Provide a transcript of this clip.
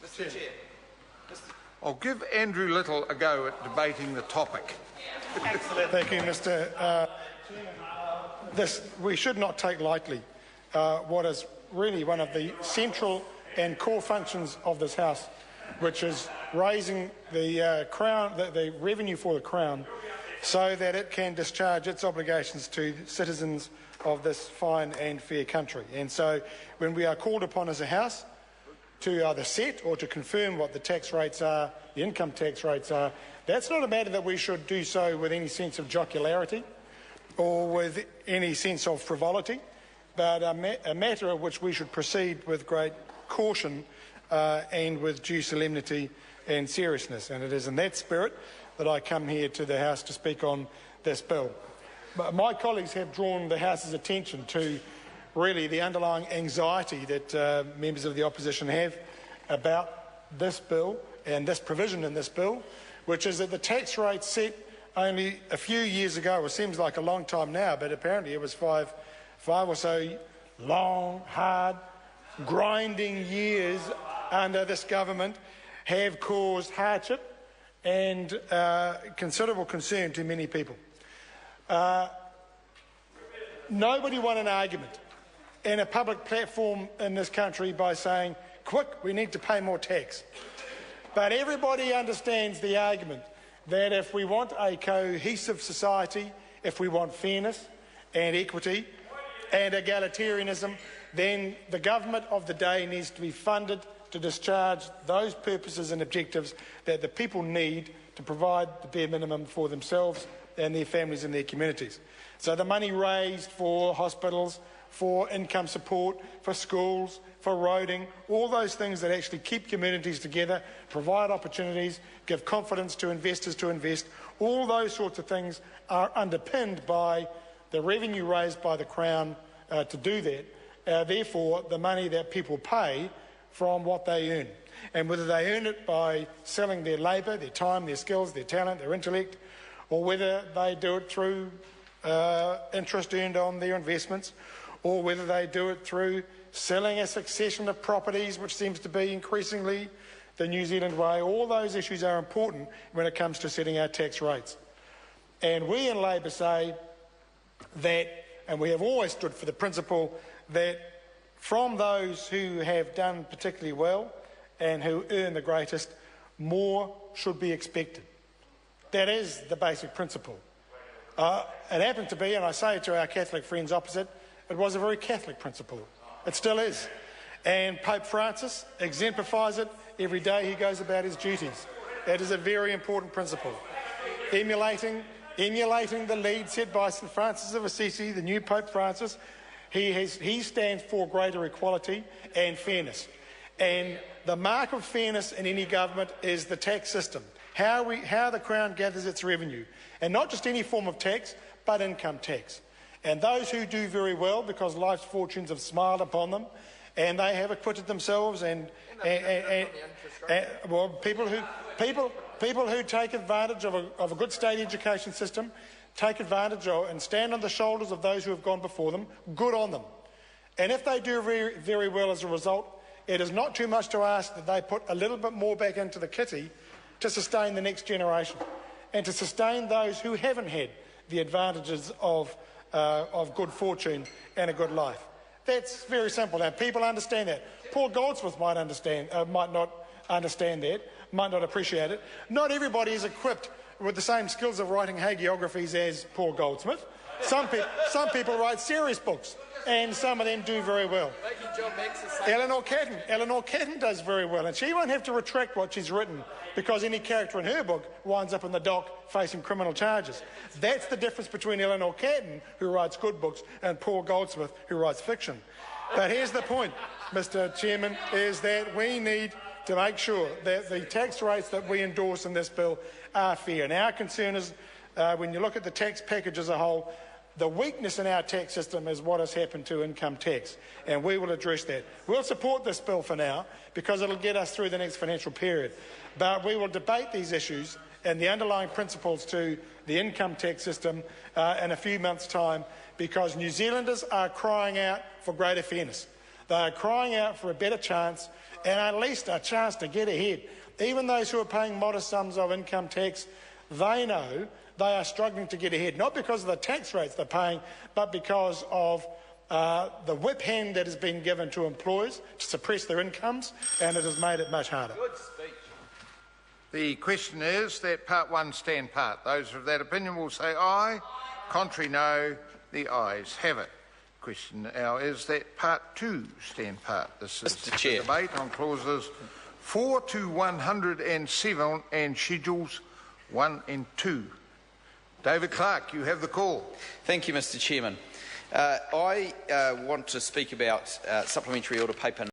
Mr. Chair. I'll give Andrew Little a go at debating the topic. Excellent. Thank you, Mr. We should not take lightly what is really one of the central and core functions of this House, which is raising the the revenue for the Crown so that it can discharge its obligations to citizens of this fine and fair country. And so when we are called upon as a House to either set or to confirm what the tax rates are, the income tax rates are, that's not a matter that we should do so with any sense of jocularity or with any sense of frivolity, but a matter of which we should proceed with great caution and with due solemnity and seriousness. And it is in that spirit that I come here to the House to speak on this bill. But my colleagues have drawn the House's attention to really the underlying anxiety that members of the opposition have about this bill and this provision in this bill, which is that the tax rate set only a few years ago, it seems like a long time now, but apparently it was five or so long, hard, grinding years under this government, have caused hardship and considerable concern to many people. Nobody won an argument in a public platform in this country by saying, quick, we need to pay more tax. But everybody understands the argument that if we want a cohesive society, if we want fairness and equity and egalitarianism, then the government of the day needs to be funded to discharge those purposes and objectives that the people need to provide the bare minimum for themselves and their families and their communities. So the money raised for hospitals, for income support, for schools, for roading, all those things that actually keep communities together, provide opportunities, give confidence to investors to invest, all those sorts of things are underpinned by the revenue raised by the Crown to do that. Therefore, the money that people pay from what they earn. And whether they earn it by selling their labour, their time, their skills, their talent, their intellect, or whether they do it through interest earned on their investments, or whether they do it through selling a succession of properties, which seems to be increasingly the New Zealand way. All those issues are important when it comes to setting our tax rates. And we in Labour say that, and we have always stood for the principle that from those who have done particularly well and who earn the greatest, more should be expected. That is the basic principle. It happened to be, and I say to our Catholic friends opposite, it was a very Catholic principle. It still is. And Pope Francis exemplifies it every day he goes about his duties. It is a very important principle. Emulating the lead set by St Francis of Assisi, the new Pope Francis, he stands for greater equality and fairness. And the mark of fairness in any government is the tax system, how the Crown gathers its revenue. And not just any form of tax, but income tax. And those who do very well because life's fortunes have smiled upon them and they have acquitted themselves people who take advantage of a good state education system, take advantage of and stand on the shoulders of those who have gone before them, good on them. And if they do very, very well as a result, it is not too much to ask that they put a little bit more back into the kitty to sustain the next generation and to sustain those who haven't had the advantages of good fortune and a good life. That's very simple. Now, people understand that. Paul Goldsmith might not understand that, might not appreciate it. Not everybody is equipped with the same skills of writing hagiographies as Paul Goldsmith. Some people write serious books, and some of them do very well. Eleanor Catton does very well, and she won't have to retract what she's written because any character in her book winds up in the dock facing criminal charges. That's the difference between Eleanor Catton, who writes good books, and Paul Goldsmith, who writes fiction. But here's the point, Mr. Chairman, is that we need to make sure that the tax rates that we endorse in this bill are fair. And our concern is, when you look at the tax package as a whole, the weakness in our tax system is what has happened to income tax, and we will address that. We'll support this bill for now because it will get us through the next financial period. But we will debate these issues and the underlying principles to the income tax system in a few months' time because New Zealanders are crying out for greater fairness. They are crying out for a better chance and at least a chance to get ahead. Even those who are paying modest sums of income tax, they know they are struggling to get ahead, not because of the tax rates they're paying, but because of the whip hand that has been given to employers to suppress their incomes, and it has made it much harder. Good speech. The question is that part 1 stand part. Those of that opinion will say aye. Contrary, no. The ayes have it. Question now is that part 2 stand part. This is Mr. Chair. the debate on clauses 4 to 107 and schedules 1 and 2. David Clark, you have the call. Thank you, Mr. Chairman. I want to speak about Supplementary Order Paper